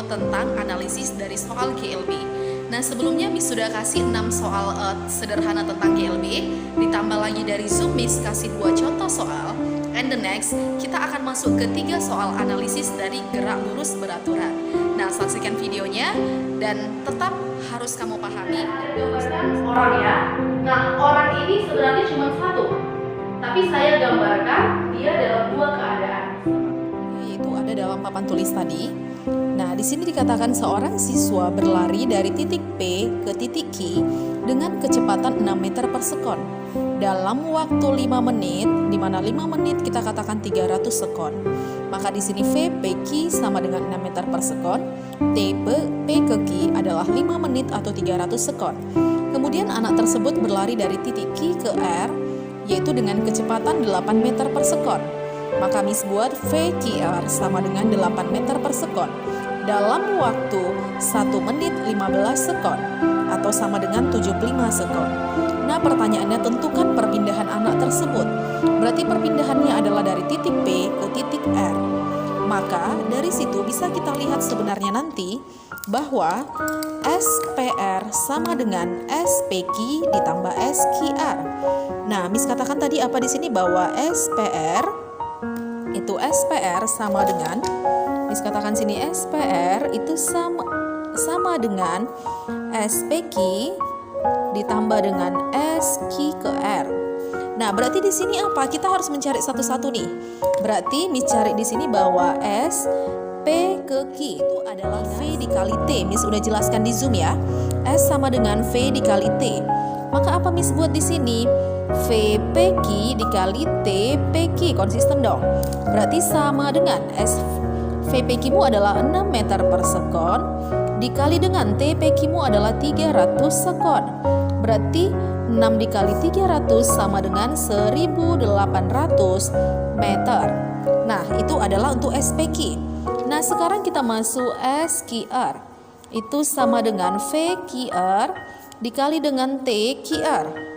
tentang analisis dari soal GLB. Nah, sebelumnya Miss sudah kasih 6 soal sederhana tentang GLB, ditambah lagi dari Zoom Miss kasih 2 contoh soal. And the next, kita akan masuk ke 3 soal analisis dari gerak lurus beraturan. Nah, saksikan videonya dan tetap harus kamu pahami. Gambarkan orang ya. Nah, orang ini sebenarnya cuma satu, tapi saya gambarkan dia dalam 2 keadaan. Yaitu ada dalam papan tulis tadi. Nah, di sini dikatakan seorang siswa berlari dari titik P ke titik Q dengan kecepatan 6 meter per sekon dalam waktu 5 menit, di mana 5 menit kita katakan 300 sekon. Maka di sini V P Q sama dengan 6 meter per sekon, P ke Q adalah 5 menit atau 300 sekon. Kemudian anak tersebut berlari dari titik Q ke R, yaitu dengan kecepatan 8 meter per sekon. Maka Miss buat VQR sama dengan 8 meter per sekon dalam waktu 1 menit 15 sekon atau sama dengan 75 sekon. Nah, pertanyaannya tentukan perpindahan anak tersebut. Berarti perpindahannya adalah dari titik P ke titik R. Maka dari situ bisa kita lihat sebenarnya nanti bahwa SPR sama dengan SPQ ditambah SQR. Nah, Miss katakan tadi apa di sini bahwa SPR sama dengan, Miss katakan sini SPR itu sama dengan SPQ ditambah dengan SQ ke R. Nah, berarti di sini apa? Kita harus mencari satu-satu nih. Berarti Miss cari di sini bahwa S P ke Q itu adalah V dikali T. Miss udah jelaskan di Zoom ya. S sama dengan V dikali T. Maka apa Miss buat di sini? V PQ dikali T PQ, konsisten dong. Berarti sama dengan V PQ mu adalah 6 meter per sekon dikali dengan T PQ mu adalah 300 sekon. Berarti 6 dikali 300 sama dengan 1800 meter. Nah, itu adalah untuk SPQ. Nah, sekarang kita masuk SQR. Itu sama dengan VQR dikali dengan TQR.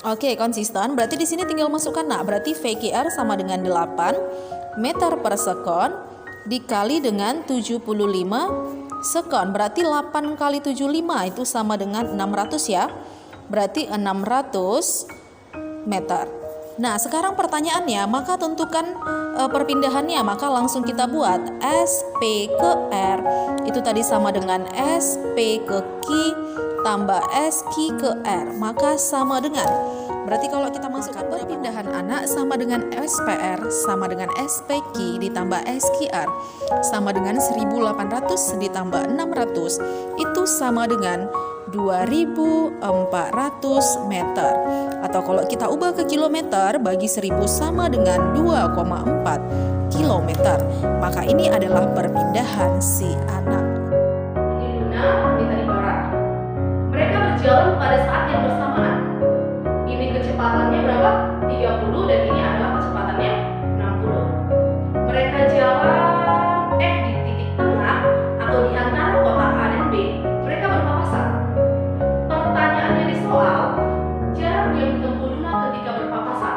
Oke, konsisten. Berarti di sini tinggal masukkan. Nah, berarti VQR sama dengan 8 meter per sekon dikali dengan 75 sekon. Berarti 8 kali 75 itu sama dengan 600 ya. Berarti 600 meter. Nah, sekarang pertanyaannya, maka tentukan perpindahannya. Maka langsung kita buat SP ke R itu tadi sama dengan SP ke Q tambah SQ ke R, maka sama dengan, berarti kalau kita masukkan perpindahan anak sama dengan SPR sama dengan SPQ ditambah SQR sama dengan 1800 ditambah 600 itu sama dengan 2400 meter. Atau kalau kita ubah ke kilometer, bagi 1000 sama dengan 2,4 kilometer. Maka ini adalah perpindahan si anak. Berjalan pada saat yang bersamaan. Ini kecepatannya berapa? 30 dan ini adalah kecepatannya 60. Mereka jalan di titik tengah atau di antara kota A dan B. Mereka berpapasan. Pertanyaannya di soal, jarak yang ditempuh Luna ketika berpapasan.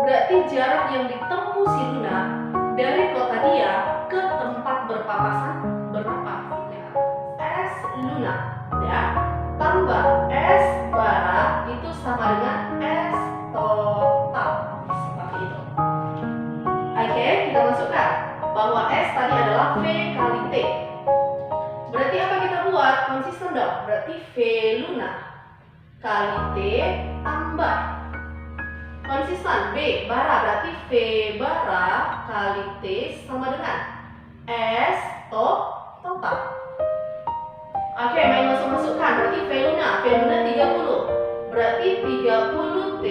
Berarti jarak yang ditempuh si Luna dari kota dia ke tempat berpapasan berapa? S Luna ya. Tambah S bara itu sama dengan S total, seperti itu. Oke, kita masukkan bahwa S tadi adalah V kali T. Berarti apa kita buat? Konsisten dong. Berarti V Luna kali T tambah konsisten B bara, berarti V bara kali T sama dengan S total. Oke, main masukkan. Berarti V Luna 30. Berarti 30T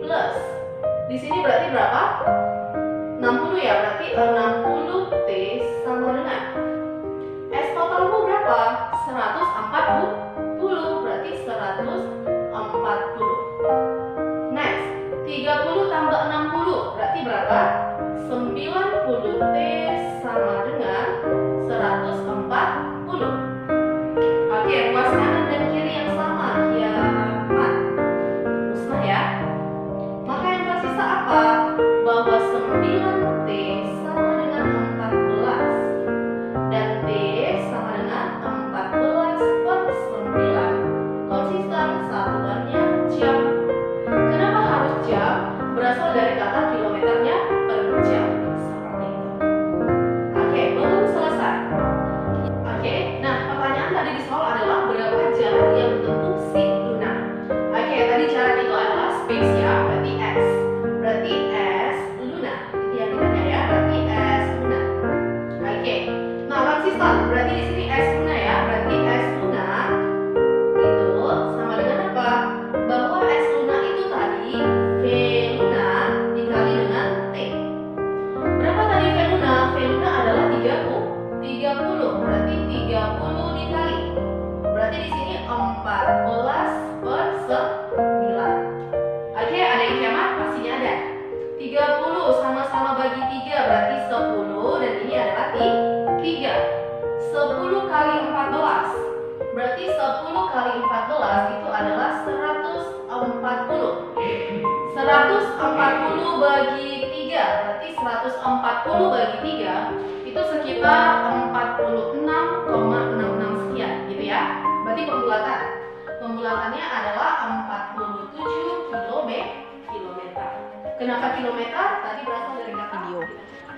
plus. Di sini berarti berapa? 60 ya. Berarti 60T sama dengan S totalmu berapa? 140. Berarti 140. Next, 30 tambah 60 berarti berapa? 90T sama dengan 140. Oke, ruas kanan dan kiri yang sama, kiamat. Musnah ya. Maka yang tersisa apa? Bahwa 9T sama dengan 14. Dan bagi 3, berarti 140 bagi 3 itu sekitar 46,66 sekian gitu ya. Berarti pembulatannya adalah 47 kilometer. Kenapa kilometer? Tadi berasal dari kata Video.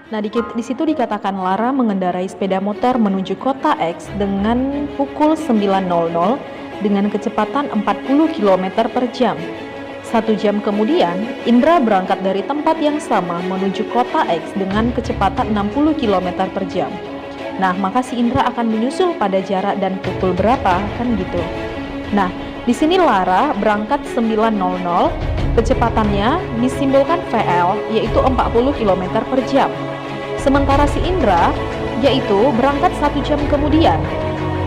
Nah, di situ dikatakan Lara mengendarai sepeda motor menuju kota X dengan pukul 9.00 dengan kecepatan 40 km per jam. 1 jam kemudian, Indra berangkat dari tempat yang sama menuju kota X dengan kecepatan 60 km per jam. Nah, maka si Indra akan menyusul pada jarak dan pukul berapa, kan gitu. Nah, di sini Lara berangkat 9.00, kecepatannya disimbolkan VL, yaitu 40 km per jam. Sementara si Indra, yaitu berangkat 1 jam kemudian,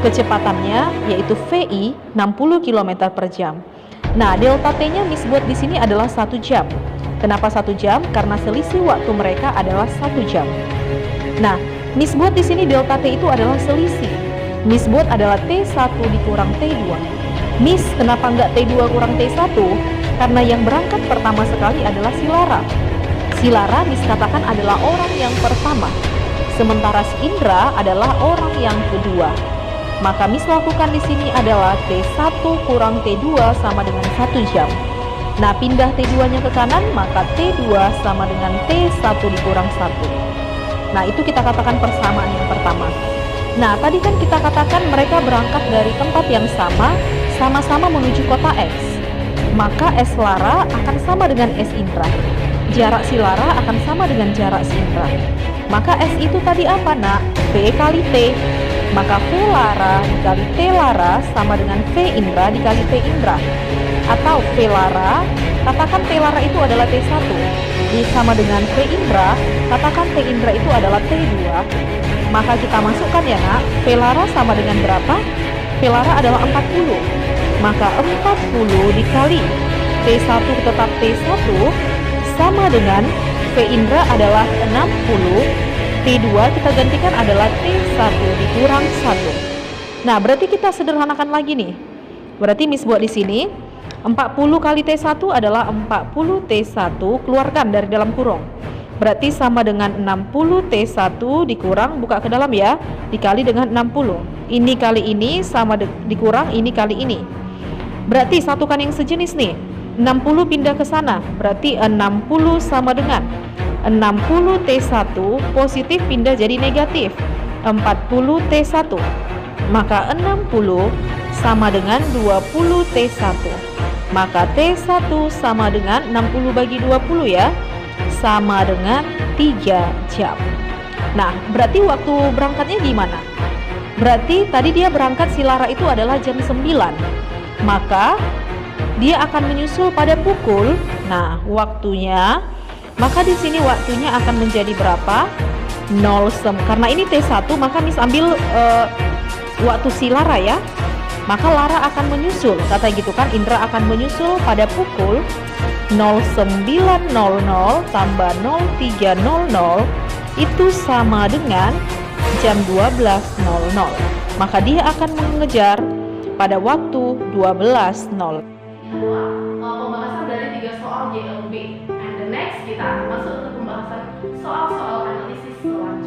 kecepatannya yaitu VI 60 km per jam. Nah, delta T-nya Miss buat di sini adalah 1 jam. Kenapa 1 jam? Karena selisih waktu mereka adalah 1 jam. Nah, Miss buat di sini delta T itu adalah selisih. Miss buat adalah T1 dikurang T2. Miss, kenapa nggak T2 kurang T1? Karena yang berangkat pertama sekali adalah si Lara. Si Lara Miss katakan adalah orang yang pertama. Sementara si Indra adalah orang yang kedua. Maka Miss lakukan di sini adalah T1 kurang T2 sama dengan 1 jam. Nah, pindah T2-nya ke kanan, maka T2 sama dengan T1 dikurang 1. Nah, itu kita katakan persamaan yang pertama. Nah, tadi kan kita katakan mereka berangkat dari tempat yang sama-sama menuju kota X. Maka S Lara akan sama dengan S Indra. Jarak si Lara akan sama dengan jarak si Indra. Maka S itu tadi apa, nak? V kali T. Maka V Lara dikali T Lara sama dengan V Indra dikali T Indra. Atau V Lara, katakan T Lara itu adalah T1. Sama dengan V Indra, katakan T Indra itu adalah T2. Maka kita masukkan ya, nak. V Lara sama dengan berapa? V Lara adalah 40. Maka 40 dikali T1 tetap T1 sama dengan V Indra adalah 60. T2 kita gantikan adalah T1 dikurang 1. Nah, berarti kita sederhanakan lagi nih. Berarti Miss buat di sini 40 kali T1 adalah 40 T1, keluarkan dari dalam kurung. Berarti sama dengan 60 T1 dikurang, buka ke dalam ya, dikali dengan 60. Ini kali ini sama dikurang ini kali ini. Berarti satukan yang sejenis nih. 60 pindah ke sana, berarti 60 sama dengan 60 T1 positif pindah jadi negatif 40 T1. Maka 60 sama dengan 20 T1. Maka T1 sama dengan 60 bagi 20 ya, sama dengan 3 jam. Nah, berarti waktu berangkatnya gimana? Berarti tadi dia berangkat si Lara itu adalah jam 9. Maka dia akan menyusul pada pukul, nah waktunya, maka di sini waktunya akan menjadi berapa? 0 karena ini T1, maka Miss ambil waktu si Lara ya. Maka Lara akan menyusul, kata gitu kan, Indra akan menyusul pada pukul 09.00 tambah 03.00 itu sama dengan jam 12.00. Maka dia akan mengejar pada waktu 12.00. Pembahasan dari 3 soal JLB. And the next kita akan masuk ke pembahasan soal-soal analisis selanjutnya.